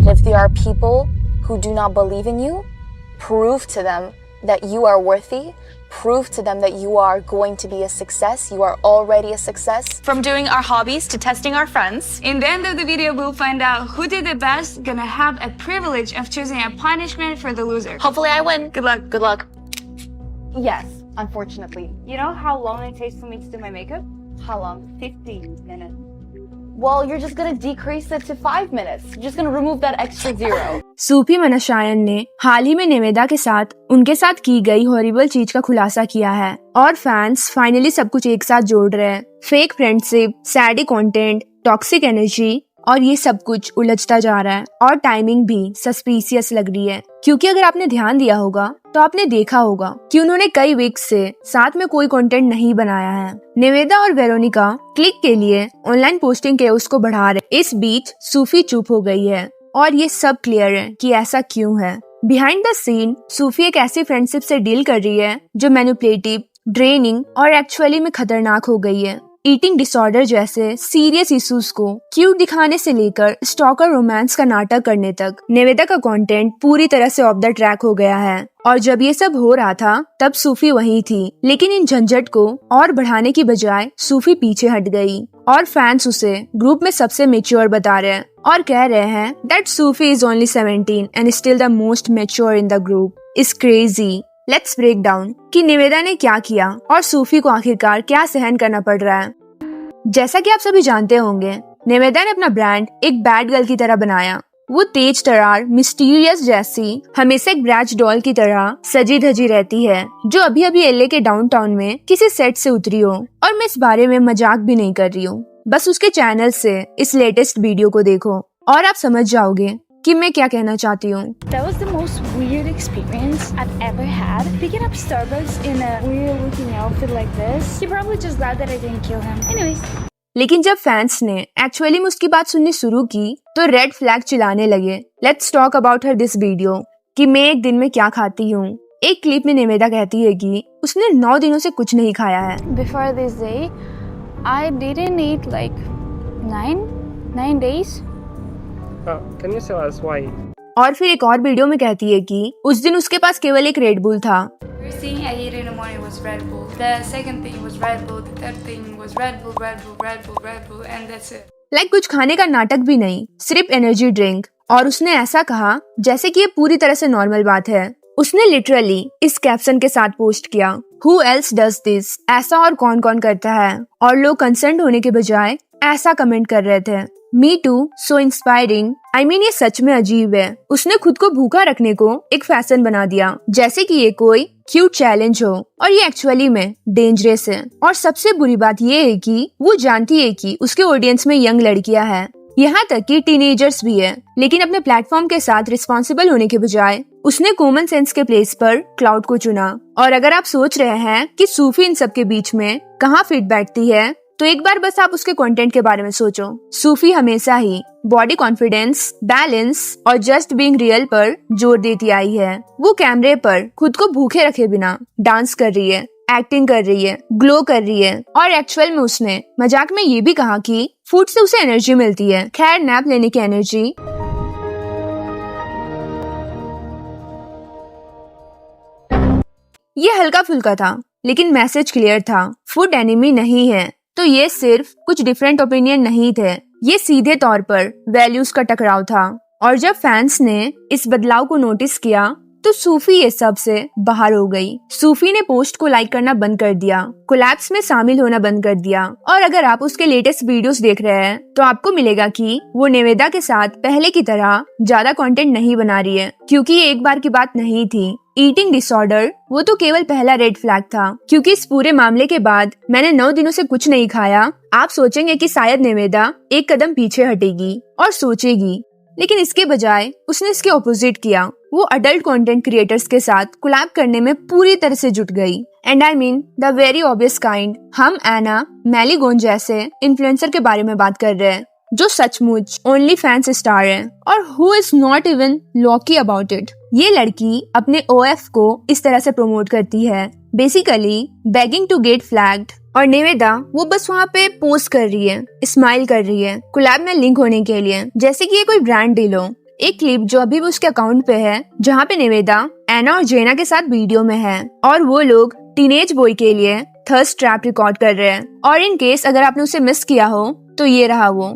If there are people who do not believe in you, prove to them that you are worthy. Prove to them that you are going to be a success. You are already a success. From doing our hobbies to testing our friends. In the end of the video, we'll find out who did the best, gonna have a privilege of choosing a punishment for the loser. Hopefully I win. Good luck. Good luck. Yes, unfortunately. You know how long it takes for me to do my makeup? How long? 15 minutes. Well, you're just gonna decrease it to 5 minutes. You're just gonna remove that extra 0. सूफी मनशायन ने हाल ही में निवेदा के साथ उनके साथ की गई horrible चीज का खुलासा किया है और फैंस फाइनली सब कुछ एक साथ जोड़ रहे हैं। Fake friendship, सैडी content, toxic energy और ये सब कुछ उलझता जा रहा है और टाइमिंग भी सस्पिशियस लग रही है, क्योंकि अगर आपने ध्यान दिया होगा तो आपने देखा होगा कि उन्होंने कई वीक से साथ में कोई कंटेंट नहीं बनाया है। निवेदा और वेरोनिका क्लिक के लिए ऑनलाइन पोस्टिंग के उसको बढ़ा रहे। इस बीच सूफी चुप हो गई है और ये सब क्लियर है कि ऐसा क्यों है। बिहाइंड द सीन सूफी एक ऐसी फ्रेंडशिप से डील कर रही है जो मैनिपुलेटिव, ड्रेनिंग और एक्चुअली में खतरनाक हो गई है। ईटिंग डिसऑर्डर जैसे सीरियस इश्यूज को क्यूट दिखाने से लेकर स्टॉकर रोमांस का नाटक करने तक निवेदा का कंटेंट पूरी तरह से ऑफ द ट्रैक हो गया है। और जब ये सब हो रहा था तब सूफी वहीं थी, लेकिन इन झंझट को और बढ़ाने की बजाय सूफी पीछे हट गई और फैंस उसे ग्रुप में सबसे मेच्योर बता रहे हैं और कह रहे हैं that Sufi is only 17 and still the most mature in the group. Is crazy. Let's break down कि निवेदा ने क्या किया और सूफी को आखिरकार क्या सहन करना पड़ रहा है। जैसा कि आप सभी जानते होंगे, निवेदा ने अपना ब्रांड एक बैड गर्ल की तरह बनाया। वो तेज तरार, मिस्टीरियस जैसी हमेशा एक ब्रैच डॉल की तरह सजी धजी रहती है जो अभी अभी एलए के डाउनटाउन में किसी सेट से उतरी हो। और मैं इस बारे में मजाक भी नहीं कर रही हूँ, बस उसके चैनल से इस लेटेस्ट वीडियो को देखो और आप समझ जाओगे कि मैं क्या कहना चाहती हूँ। That was the most weird experience I've ever had. Picking up Starbucks in a weird looking outfit like this. He probably just glad that I didn't kill him. Anyways. लेकिन जब फैंस ने एक्चुअली में उसकी बात सुननी शुरू की तो रेड फ्लैग चिल्लाने लगे। Let's talk about her this video कि मैं एक दिन में क्या खाती हूँ। एक क्लिप में निवेदा कहती है कि उसने 9 दिनों से कुछ नहीं खाया है। Before this day, I didn't eat like 9 days. Can you tell us why? और फिर एक और वीडियो में कहती है कि उस दिन उसके पास केवल एक रेड बुल था। First thing I ate in the morning was Red Bull. The second thing was Red Bull. The third thing was Red Bull, and that's it. Like कुछ खाने का नाटक भी नहीं, सिर्फ एनर्जी ड्रिंक। और उसने ऐसा कहा जैसे कि ये पूरी तरह से नॉर्मल बात है। उसने लिटरली इस कैप्शन के साथ पोस्ट किया, Who else does this? ऐसा और कौन कौन करता है? और लोग कंसर्न होने के बजाय ऐसा कमेंट कर रहे थे, me too, so inspiring. I mean ये सच में अजीब है। उसने खुद को भूखा रखने को एक फैशन बना दिया, जैसे कि ये कोई क्यूट चैलेंज हो, और ये एक्चुअली में डेंजरस है। और सबसे बुरी बात ये है कि वो जानती है कि उसके ऑडियंस में यंग लड़कियां हैं, यहाँ तक कि टीनेजर्स भी है, लेकिन अपने प्लेटफॉर्म के साथ रिस्पॉन्सिबल होने के बजाय उसने कॉमन सेंस के प्लेस पर क्लाउड को चुना। और अगर आप सोच रहे हैं कि सूफी इन सब के बीच में कहाँ फिट बैठती है, तो एक बार बस आप उसके कंटेंट के बारे में सोचो। सूफी हमेशा ही बॉडी कॉन्फिडेंस, बैलेंस और जस्ट बीइंग रियल पर जोर देती आई है। वो कैमरे पर खुद को भूखे रखे बिना डांस कर रही है, एक्टिंग कर रही है, ग्लो कर रही है, और एक्चुअल में उसने मजाक में ये भी कहा कि फूड से उसे एनर्जी मिलती है। खैर, नैप लेने की एनर्जी ये हल्का फुल्का था, लेकिन मैसेज क्लियर था। फूड एनिमी नहीं है। तो ये सिर्फ कुछ डिफरेंट ओपिनियन नहीं थे, ये सीधे तौर पर वैल्यूज का टकराव था। और जब फैंस ने इस बदलाव को नोटिस किया तो सूफी ये सब से बाहर हो गई। सूफी ने पोस्ट को लाइक करना बंद कर दिया, कोलैप्स में शामिल होना बंद कर दिया। और अगर आप उसके लेटेस्ट वीडियोस देख रहे हैं तो आपको मिलेगा कि वो निवेदा के साथ पहले की तरह ज्यादा कंटेंट नहीं बना रही है, क्योंकि ये एक बार की बात नहीं थी। ईटिंग डिसऑर्डर वो तो केवल पहला रेड फ्लैग था, क्योंकि इस पूरे मामले के बाद मैंने 9 दिनों से कुछ नहीं खाया। आप सोचेंगे कि शायद निवेदा एक कदम पीछे हटेगी और सोचेगी, लेकिन इसके बजाय उसने इसके ऑपोजिट किया। वो अडल्ट कंटेंट क्रिएटर्स के साथ कोलैब करने में पूरी तरह से जुट गई। And I mean the very obvious kind. हम एना मैलीगोन जैसे इन्फ्लुएंसर के बारे में बात कर रहे हैं जो सचमुच ओनली फैंस स्टार है, और who is not even lowkey about it. ये लड़की अपने ओएफ को इस तरह से प्रमोट करती है, basically begging to get flagged. और निवेदा वो बस वहाँ पे पोस्ट कर रही है, स्माइल कर रही है, कोलैब में लिंक होने के लिए, जैसे कि ये कोई ब्रांड डील हो। एक क्लिप जो अभी भी उसके अकाउंट पे है, जहाँ पे निवेदा एना और जेना के साथ वीडियो में है और वो लोग टीनेज बॉय के लिए थर्स्ट ट्रैप रिकॉर्ड कर रहे हैं। और इन केस अगर आपने उसे मिस किया हो तो ये रहा वो।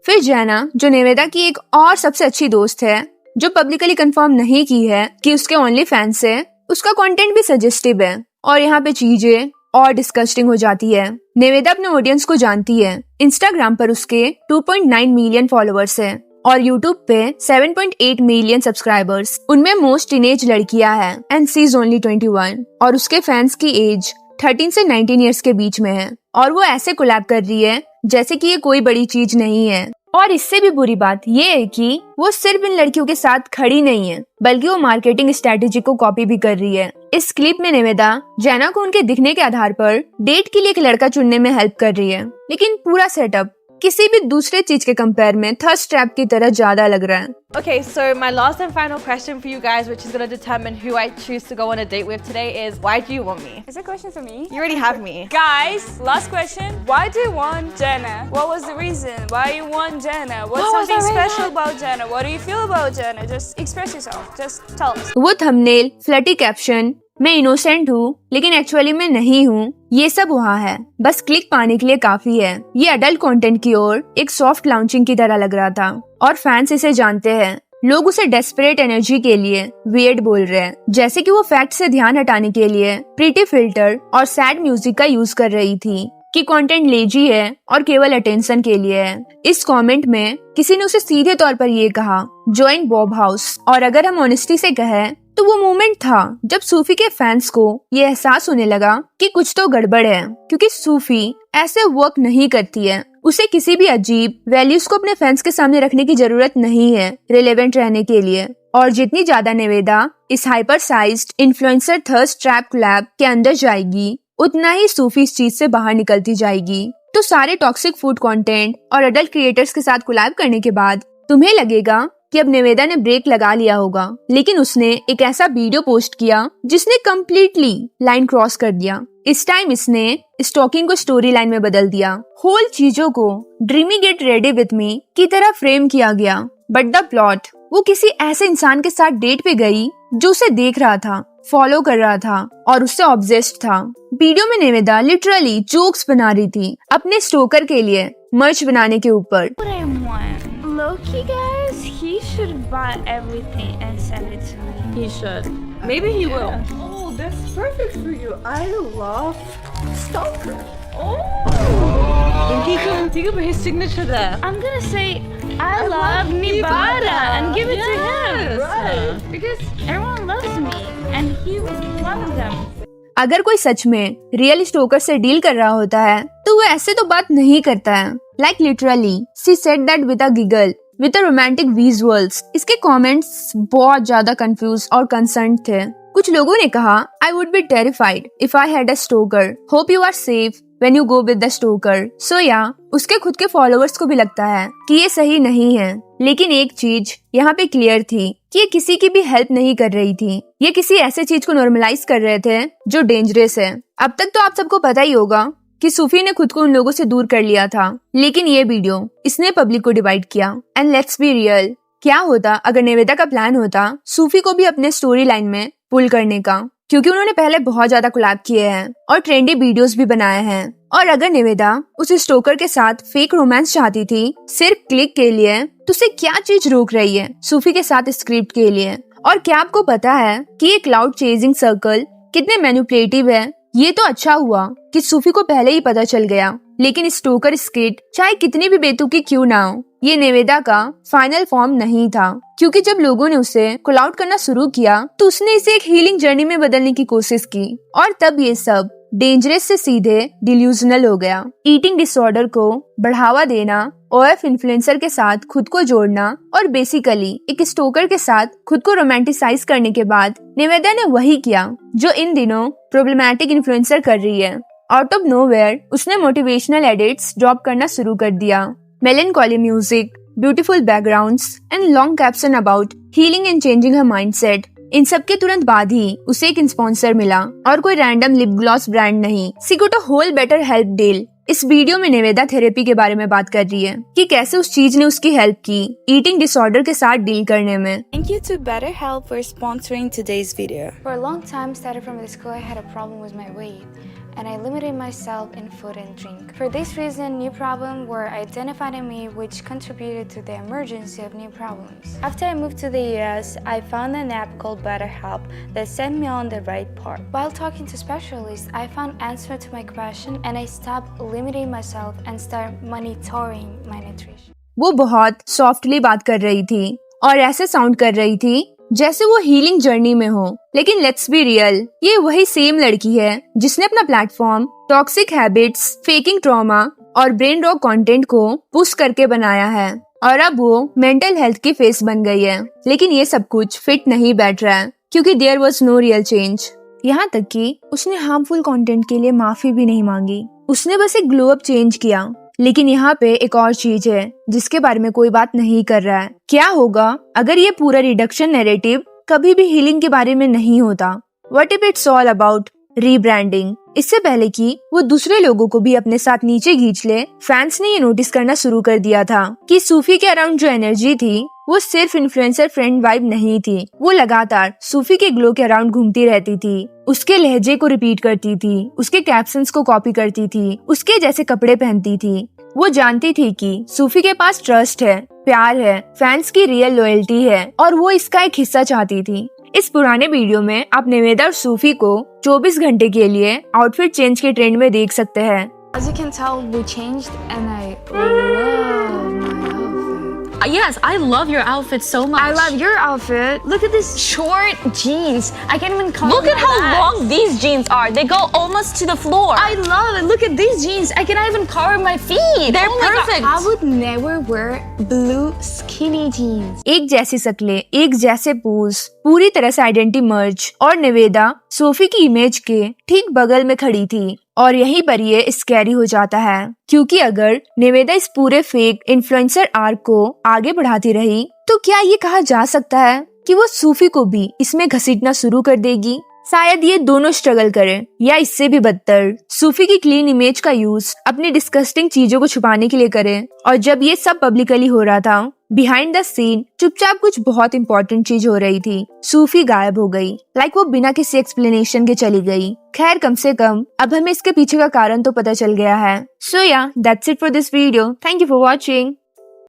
फिर जेना, जो निवेदा की एक और सबसे अच्छी दोस्त है, जो पब्लिकली कंफर्म नहीं की है कि उसके ओनली फैंस है, उसका कंटेंट भी सजेस्टिव है और यहाँ पे चीजें और डिस्कस्टिंग हो जाती है। निवेदा अपने ऑडियंस को जानती है। इंस्टाग्राम पर उसके 2.9 मिलियन फॉलोअर्स है और यूट्यूब पे 7.8 मिलियन सब्सक्राइबर्स। उनमें मोस्ट टीनेज लड़कियां हैं एंड सी इज ओनली 21 और उसके फैंस की एज 13 से 19 इयर्स के बीच में है और वो ऐसे कोलैब कर रही है जैसे कि ये कोई बड़ी चीज नहीं है। और इससे भी बुरी बात ये है कि वो सिर्फ इन लड़कियों के साथ खड़ी नहीं है, बल्कि वो मार्केटिंग स्ट्रेटेजी को कॉपी भी कर रही है। इस क्लिप में निवेदा जेना को उनके दिखने के आधार पर डेट के लिए एक लड़का चुनने में हेल्प कर रही है, लेकिन पूरा सेटअप किसी भी दूसरे चीज के कंपेयर में थर्स्ट ट्रैप की तरह ज्यादा लग रहा है। Okay, so my last and final question for you guys, which is going to determine who I choose to go on a date with today, is why do you want me? Is it a question for me? You already have me. Guys, last question. Why do you want Jenna? What was the reason? Why you want Jenna? What's something special about Jenna? What do you feel about Jenna? Just express yourself. Just tell us. वो thumbnail, फ्लटी caption, मैं innocent हूँ लेकिन actually मैं नहीं हूँ, ये सब वहाँ है, बस क्लिक पाने के लिए काफी है। ये अडल्ट कंटेंट की ओर एक सॉफ्ट लॉन्चिंग की तरह लग रहा था और फैंस इसे जानते हैं। लोग उसे डेस्परेट एनर्जी के लिए वियर्ड बोल रहे हैं, जैसे कि वो फैक्ट से ध्यान हटाने के लिए प्रीटी फिल्टर और सैड म्यूजिक का यूज कर रही थी कि कंटेंट लेजी है और केवल अटेंशन के लिए है। इस कमेंट में किसी ने उसे सीधे तौर पर ये कहा, जॉइन बॉब हाउस। और अगर हम ऑनेस्टी से कहें तो वो मोमेंट था जब सूफी के फैंस को ये एहसास होने लगा कि कुछ तो गड़बड़ है, क्योंकि सूफी ऐसे वर्क नहीं करती है। उसे किसी भी अजीब वैल्यूज को अपने फैंस के सामने रखने की जरूरत नहीं है रिलेवेंट रहने के लिए। और जितनी ज्यादा निवेदा इस hyper sized influencer thirst trap collab के अंदर जाएगी, उतना ही सूफी इस चीज से बाहर निकलती जाएगी। तो सारे टॉक्सिक फूड कंटेंट और अडल्ट क्रिएटर्स के साथ कोलैब करने के बाद तुम्हें लगेगा कि अब निवेदा ने ब्रेक लगा लिया होगा, लेकिन उसने एक ऐसा वीडियो पोस्ट किया जिसने कम्प्लीटली लाइन क्रॉस कर दिया। इस टाइम इसने स्टॉकिंग को स्टोरी लाइन में बदल दिया। होल चीजों को dreamy get ready with me की तरह फ्रेम किया गया, बट द प्लॉट वो किसी ऐसे इंसान के साथ डेट पे गई जो उसे देख रहा था, फॉलो कर रहा था और उससे ऑब्सेस्ड था। वीडियो में निवेदा लिटरली जोक्स बना रही थी अपने स्टोकर के लिए मर्च बनाने के ऊपर। Low-key, guys, he should buy everything and send it to me. He should. Maybe he will. Oh, that's perfect for you. I love stalker. Oh. He can put his signature there. I'm gonna say I love Nibara and give it to him. Right. Because everyone loves me and he loves them. अगर कोई सच में real Stoker से deal कर रहा होता है तो वो ऐसे तो बात नहीं करता है। Like literally, she said that with a giggle, with a romantic visuals. इसके कमेंट्स बहुत ज्यादा कंफ्यूज और कंसर्न थे। कुछ लोगों ने कहा, I would be terrified if I had a stalker. Hope you are safe when you go with the stalker. So yeah, उसके खुद के फॉलोअर्स को भी लगता है कि ये सही नहीं है। लेकिन एक चीज यहाँ पे क्लियर थी कि ये किसी की भी हेल्प नहीं कर रही थी। ये किसी ऐसे चीज को नॉर्मलाइज कर रहे थे जो डेंजरस है। अब तक तो आप सबको पता ही होगा कि सूफी ने खुद को उन लोगों से दूर कर लिया था, लेकिन ये वीडियो इसने पब्लिक को डिवाइड किया। एंड लेट्स बी रियल, क्या होता अगर निवेदा का प्लान होता सूफी को भी अपने स्टोरी लाइन में पुल करने का, क्योंकि उन्होंने पहले बहुत ज्यादा कोलैब किए हैं और ट्रेंडी वीडियोस भी बनाए हैं। और अगर निवेदा उस स्टोकर के साथ फेक रोमांस चाहती थी सिर्फ क्लिक के लिए, तो उसे क्या चीज रोक रही है सूफी के साथ स्क्रिप्ट के लिए? और क्या आपको पता है कि ये क्लाउड चेजिंग सर्कल कितने मैनिपुलेटिव है? ये तो अच्छा हुआ कि सूफी को पहले ही पता चल गया, लेकिन स्टोकर स्किट चाहे कितनी भी बेतुकी क्यों ना हो, ये निवेदा का फाइनल फॉर्म नहीं था। क्योंकि जब लोगों ने उसे कॉल आउट करना शुरू किया तो उसने इसे एक हीलिंग जर्नी में बदलने की कोशिश की और तब ये सब डेंजरस से सीधे डिल्यूजनल हो गया। ईटिंग डिसऑर्डर को बढ़ावा देना, ओएफ इन्फ्लुएंसर के साथ खुद को जोड़ना और बेसिकली एक स्टोकर के साथ खुद को रोमांटिसाइज करने के बाद निवेदा ने वही किया जो इन दिनों प्रॉब्लमैटिक इन्फ्लुएंसर कर रही है। आउट ऑफ नोवेयर उसने मोटिवेशनल एडिट्स ड्रॉप करना शुरू कर दिया, melancholy music, beautiful backgrounds and long caption about healing and changing her mindset. इन सब के तुरंत बाद ही उसे एक स्पॉन्सर मिला और कोई रैंडम लिप ग्लॉस ब्रांड नहीं। She got a whole better help deal इस वीडियो में निवेदा थेरेपी के बारे में बात कर रही है कि कैसे उस चीज ने उसकी हेल्प की ईटिंग डिसऑर्डर के साथ डील करने में। Thank you to BetterHelp for sponsoring today's video. For a long time, started from the school, I had a problem with my weight, and I limited myself in food and drink. For this reason, new problems were identified in me, which contributed to the emergency of new problems. After I moved to the US, I found an app called BetterHelp that set me on the right path. While talking to specialists, I found answer to my question, and I stopped limiting myself and started monitoring my nutrition. वो बहुत softly बात कर रही थी और ऐसे sound कर रही थी जैसे वो हीलिंग जर्नी में हो। लेकिन लेट्स बी रियल, ये वही सेम लड़की है जिसने अपना platform toxic habits, faking trauma और ब्रेन रॉक कंटेंट को पुश करके बनाया है और अब वो मेंटल हेल्थ की फेस बन गई है। लेकिन ये सब कुछ फिट नहीं बैठ रहा है क्योंकि there was no real change. यहाँ तक कि उसने हार्मफुल कंटेंट के लिए माफी भी नहीं मांगी, उसने बस एक ग्लो अप चेंज किया। लेकिन यहाँ पे एक और चीज है जिसके बारे में कोई बात नहीं कर रहा है। क्या होगा अगर ये पूरा रिडक्शन नैरेटिव कभी भी हीलिंग के बारे में नहीं होता? What if it's all about rebranding? इससे पहले कि वो दूसरे लोगों को भी अपने साथ नीचे खींच ले, फैंस ने ये नोटिस करना शुरू कर दिया था कि सूफी के अराउंड जो एनर्जी थी वो सिर्फ इन्फ्लुएंसर फ्रेंड वाइब नहीं थी। वो लगातार सूफी के ग्लो के अराउंड घूमती रहती थी, उसके लहजे को रिपीट करती थी, उसके कैप्शंस को कॉपी करती थी, उसके जैसे कपड़े पहनती थी। वो जानती थी कि सूफी के पास ट्रस्ट है, प्यार है, फैंस की रियल लॉयल्टी है और वो इसका एक हिस्सा चाहती थी। इस पुराने वीडियो में आप निवेदा और सूफी को 24 घंटे के लिए आउटफिट चेंज के ट्रेंड में देख सकते हैं। As you can tell, we changed and I love my outfit. Yes, I love your outfit so much. I love your outfit. Look at this short jeans. I can't even cover Look at how long these jeans are. They go almost to the floor. I love it. Look at these jeans. I cannot even cover my feet. They're perfect. I would never wear blue skinny jeans. एक जैसी शक्लें, एक जैसे pose, पूरी तरह से identity मर्ज और Niveda Sophie की image के ठीक बगल में खड़ी थी। और यहीं पर ये स्कैरी हो जाता है क्योंकि अगर निवेदा इस पूरे फेक इन्फ्लुएंसर आर्क को आगे बढ़ाती रही तो क्या ये कहा जा सकता है कि वो सूफी को भी इसमें घसीटना शुरू कर देगी? शायद ये दोनों स्ट्रगल करें या इससे भी बदतर सूफी की क्लीन इमेज का यूज अपनी डिस्कस्टिंग चीजों को छुपाने के लिए करें। और जब ये सब पब्लिकली हो रहा था, बिहाइंड द सीन चुपचाप कुछ बहुत इंपॉर्टेंट चीज हो रही थी। सूफी गायब हो गई, लाइक वो बिना किसी एक्सप्लेनेशन के चली गई। खैर, कम से कम अब हमें इसके पीछे का कारण तो पता चल गया है। सो या that's it for this video. Thank you for watching.